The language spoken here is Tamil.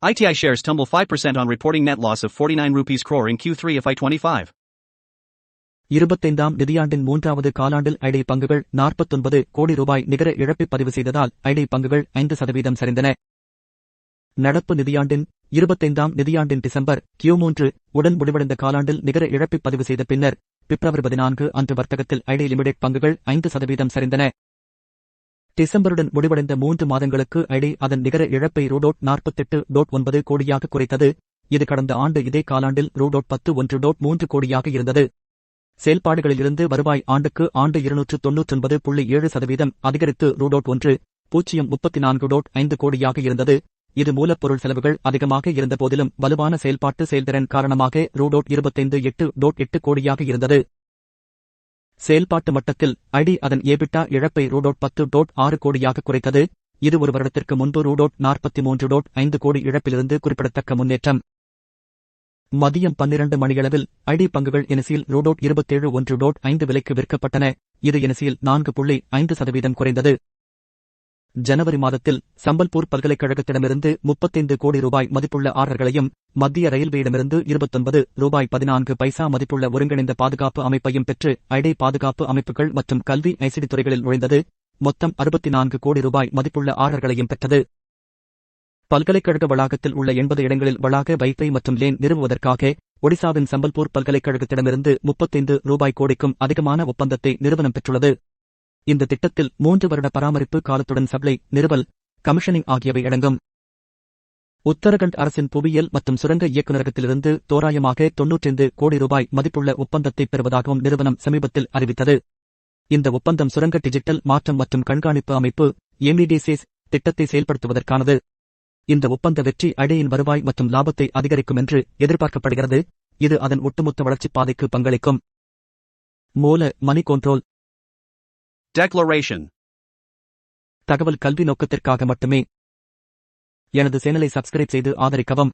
ITI shares tumble 5% on reporting net loss of 49 rupees crore in Q3 FY25. 25ஆம் நிதியாண்டின் மூன்றாவது காலாண்டில் ஐடி பங்குகள் 49 கோடி ரூபாய் நிகர இழப்பை பதிவு செய்ததால் ஐடி பங்குகள் 5% சரிந்தன. நடப்பு நிதியாண்டின் 25ஆம் நிதியாண்டின் டிசம்பர் Q3 உடன் முடிவடைந்த காலாண்டில் நிகர இழப்பை பதிவு செய்த பின்னர் பிப்ரவரி 14 அன்று வர்த்தகத்தில் ஐடி லிமிடெட் பங்குகள் 5% சரிந்தன. டிசம்பருடன் முடிவடைந்த 3 மாதங்களுக்கு ஐடி அதன் நிகர இழப்பை ரூ.48.9 கோடியாக குறைத்தது. இது கடந்த ஆண்டு இதே காலாண்டில் ரூ.11.3 கோடியாக இருந்தது. செயல்பாடுகளிலிருந்து வருவாய் ஆண்டுக்கு ஆண்டு 299.7% அதிகரித்து ரூ.1.34.5 கோடியாக இருந்தது. இது மூலப்பொருள் செலவுகள் அதிகமாக இருந்தபோதிலும் வலுவான செயல்பாட்டு செயல்திறன் காரணமாக ரூ.25.8 கோடியாக இருந்தது. செயல்பாட்டு மட்டத்தில் ஐடி அதன் EBITDA இழப்பை ரூ.10.6 கோடியாக குறைத்தது. இது ஒரு வருடத்திற்கு முன்பு ரூ.43.5 கோடி இழப்பிலிருந்து குறிப்பிடத்தக்க முன்னேற்றம். மதியம் 12 மணியளவில் ஐடி பங்குகள் என்எஸ்இயில் ரூ.27.1.5 விலைக்கு விற்கப்பட்டன. இது என்எஸ்இயில் 4.5% குறைந்தது. ஜனவரி மாதத்தில் சம்பல்பூர் பல்கலைக்கழகத்திடமிருந்து 35 கோடி ரூபாய் மதிப்புள்ள ஆர்டர்களையும் மத்திய ரயில்வேயிடமிருந்து 29 ரூபாய் 14 பைசா மதிப்புள்ள ஒருங்கிணைந்த பாதுகாப்பு அமைப்பையும் பெற்று ஐடி பாதுகாப்பு அமைப்புகள் மற்றும் கல்வி ஐசிடி துறைகளில் நுழைந்தது. மொத்தம் 64 கோடி ரூபாய் மதிப்புள்ள ஆர்டர்களையும் பெற்றது. பல்கலைக்கழக வளாகத்தில் உள்ள 80 இடங்களில் வளாக வைஃபை மற்றும் லேன் நிறுவுவதற்காக ஒடிசாவின் சம்பல்பூர் பல்கலைக்கழகத்திடமிருந்து 35 ரூபாய் கோடிக்கும் அதிகமான ஒப்பந்தத்தை நிறுவனம் பெற்றுள்ளது. இந்த திட்டத்தில் 3 வருட பராமரிப்பு காலத்துடன் சப்ளை, நிறுவல், கமிஷனிங் ஆகியவை அடங்கும். உத்தரகண்ட் அரசின் புவியியல் மற்றும் சுரங்க இயக்குநரகத்திலிருந்து தோராயமாக 95 கோடி ரூபாய் மதிப்புள்ள ஒப்பந்தத்தை பெறுவதாகவும் நிறுவனம் சமீபத்தில் அறிவித்தது. இந்த ஒப்பந்தம் சுரங்க டிஜிட்டல் மாற்றம் மற்றும் கண்காணிப்பு அமைப்பு எம்இடிசிஎஸ் திட்டத்தை செயல்படுத்துவதற்கானது. இந்த ஒப்பந்த வெற்றி ஐடியின் வருவாய் மற்றும் லாபத்தை அதிகரிக்கும் என்று எதிர்பார்க்கப்படுகிறது. இது அதன் ஒட்டுமொத்த வளர்ச்சிப் பாதைக்கு பங்களிக்கும். மூல மணி கண்ட்ரோல் Declaration. தகவல் கல்வி நோக்கத்திற்காக மட்டுமே. எனது சேனலை சப்ஸ்கிரைப் செய்து ஆதரிக்கவும்.